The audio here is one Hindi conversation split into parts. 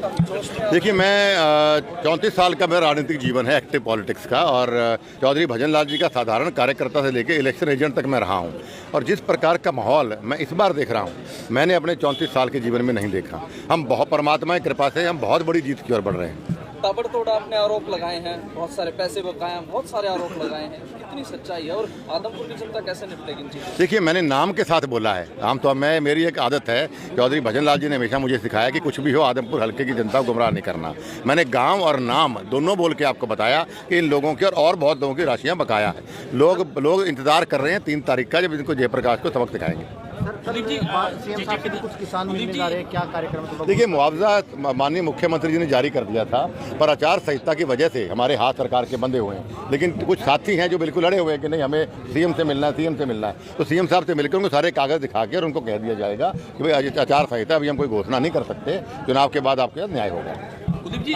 देखिए, मैं 34 साल का मेरा राजनीतिक जीवन है, एक्टिव पॉलिटिक्स का, और चौधरी भजन लाल जी का साधारण कार्यकर्ता से लेकर इलेक्शन एजेंट तक मैं रहा हूं। और जिस प्रकार का माहौल मैं इस बार देख रहा हूं, मैंने अपने 34 साल के जीवन में नहीं देखा। हम बहुत, परमात्मा की कृपा से हम बहुत बड़ी जीत की ओर बढ़ रहे हैं। ताबड़तोड़ आपने आरोप लगाए हैं, बहुत सारे पैसे बकाए हैं, बहुत सारे आरोप लगाए हैं, कितनी सच्चाई है और आदमपुर की जनता कैसे निपटेगी इन चीज़ों? देखिए, मैंने नाम के साथ बोला है। आमतौर में मेरी एक आदत है, चौधरी भजन लाल जी ने हमेशा मुझे सिखाया कि कुछ भी हो, आदमपुर हल्के की जनता को गुमराह नहीं करना। मैंने गांव और नाम दोनों बोल के आपको बताया कि इन लोगों की और बहुत लोगों की राशियां बकाया है। लोग इंतजार कर रहे हैं 3 तारीख का, जब इनको जयप्रकाश को सबक सिखाएंगे। सीएम साहब से कुछ किसान मिलने जा रहे हैं, क्या कार्यक्रम है? देखिए, मुआवजा माननीय मुख्यमंत्री जी ने जारी कर दिया था, पर आचार संहिता की वजह से हमारे हाथ सरकार के बंधे हुए हैं। लेकिन कुछ साथी हैं जो बिल्कुल अड़े हुए हैं कि नहीं, हमें सीएम से मिलना है, सीएम से मिलना है। तो सीएम साहब से मिलकर उनको सारे कागज दिखा के और उनको कह दिया जाएगा कि भाई आचार संहिता अभी हम कोई घोषणा नहीं कर सकते, चुनाव के बाद आपके साथ न्याय होगा। कुलदीप जी,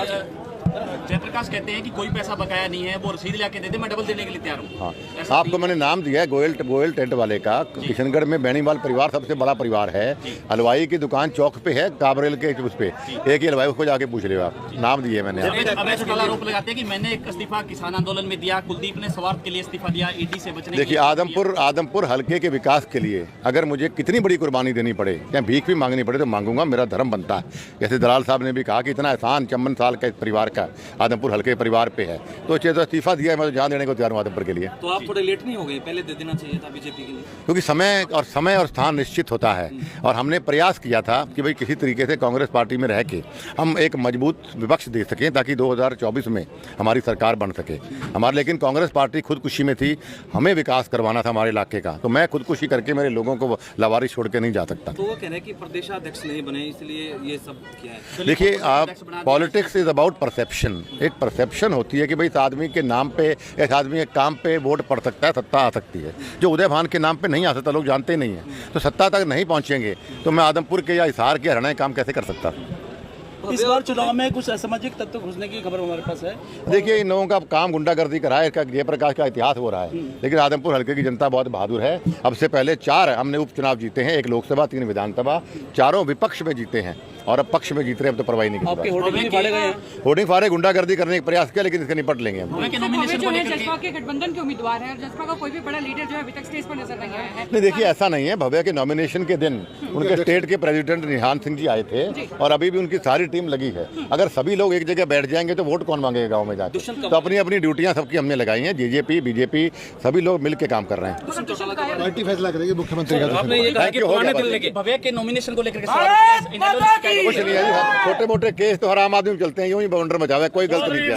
जयप्रकाश कहते हैं कि कोई पैसा बकाया नहीं है, वो रसीद लाके दे दे, मैं डबल देने के लिए तैयार हूँ। हाँ, आपको मैंने नाम दिया है, गोयल टेंट वाले का। किशनगढ़ में बेनीवाल परिवार सबसे बड़ा परिवार है। हलवाई की दुकान चौक पे है, काबरेल के उस पे एक ही हलवाई, उसको जाके पूछ लियो आप। नाम दिए मैंने। अवैध घोटाला आरोप लगाते हैं कि मैंने एक इस्तीफा किसान आंदोलन में दिया, कुलदीप ने स्वार्थ के लिए इस्तीफा दिया, ईडी से बचने। देखिए, आदमपुर हल्के के विकास के लिए अगर मुझे कितनी बड़ी कुर्बानी देनी पड़े या भीख भी मांगनी पड़े तो मांगूंगा, मेरा धर्म बनता है। जैसे दलाल साहब ने भी कहा कि इतना एहसान 54 साल का इस परिवार का आदमपुर हल्के परिवार पे है, तो इस्तीफा दिया है, मैं तो जान देने को तैयार हूं आदमपुर के लिए। तो आप थोड़े लेट नहीं हो गए? पहले दे देना चाहिए था बीजेपी के लिए, क्योंकि समय और स्थान निश्चित होता है। और हमने प्रयास किया था कि भाई किसी तरीके से कांग्रेस पार्टी में रह के हम एक मजबूत विपक्ष दे सकें, ताकि 2024 में हमारी सरकार बन सके हमारे। लेकिन कांग्रेस पार्टी खुदकुशी में थी, हमें विकास करवाना था हमारे इलाके का, तो मैं खुदकुशी करके मेरे लोगों को लावारिस छोड़ के नहीं जा सकता। तो वो कह रहे हैं कि प्रदेशाध्यक्ष नहीं बने, इसलिए ये सब किया है। देखिए, आप पॉलिटिक्स इज अबाउट परसेप्शन। एक परसेप्शन होती है कि भाई इस आदमी के नाम पे, इस आदमी के काम पे वोट पड़ सकता है, सत्ता आ सकती है। जो उदय भान के नाम पे नहीं आ सकता, लोग जानते ही नहीं है, तो सत्ता तक नहीं पहुंचेंगे तो मैं आदमपुर के या हिसार के हरियाणा काम कैसे कर सकता? इस बार चुनाव में कुछ असामाजिक तत्व घुसने की खबर हमारे पास है। देखिए, इन लोगों का काम गुंडागर्दी करा है, इसका जयप्रकाश का इतिहास हो रहा है। लेकिन आदमपुर हल्के की जनता बहुत बहादुर है। अब से पहले 4 हमने उपचुनाव जीते हैं, 1 लोकसभा 3 विधानसभा, चारों विपक्ष में जीते हैं और अब पक्ष में जीत रहे हैं, अब तो परवाही नहीं की। होर्डिंग फाड़े गुंडागर्दी करने का प्रयास किया, लेकिन इसका निपट लेंगे हम। जसपा के गठबंधन के उम्मीदवार है, जसपा का कोई भी बड़ा लीडर जो है अभी तक स्टेज पर नजर नहीं आया है। नहीं, देखिए, ऐसा नहीं है। भव्या के नॉमिनेशन के दिन उनके स्टेट के प्रेसिडेंट निहान सिंह जी आए थे और अभी भी उनकी सारी टीम लगी है। अगर सभी लोग एक जगह बैठ जाएंगे तो वोट कौन मांगेगा गांव में जाकर? तो अपनी अपनी ड्यूटियां सबकी हमने लगाई हैं। जेजेपी, बीजेपी सभी लोग मिल के काम कर रहे हैं। पार्टी फैसला करेगी मुख्यमंत्री का। भव्या के नॉमिनेशन को लेकर कुछ नहीं है, छोटे मोटे केस तो हर आम आदमी में चलते हैं, यूं ही बवंडर मचावे, कोई गलत नहीं किया।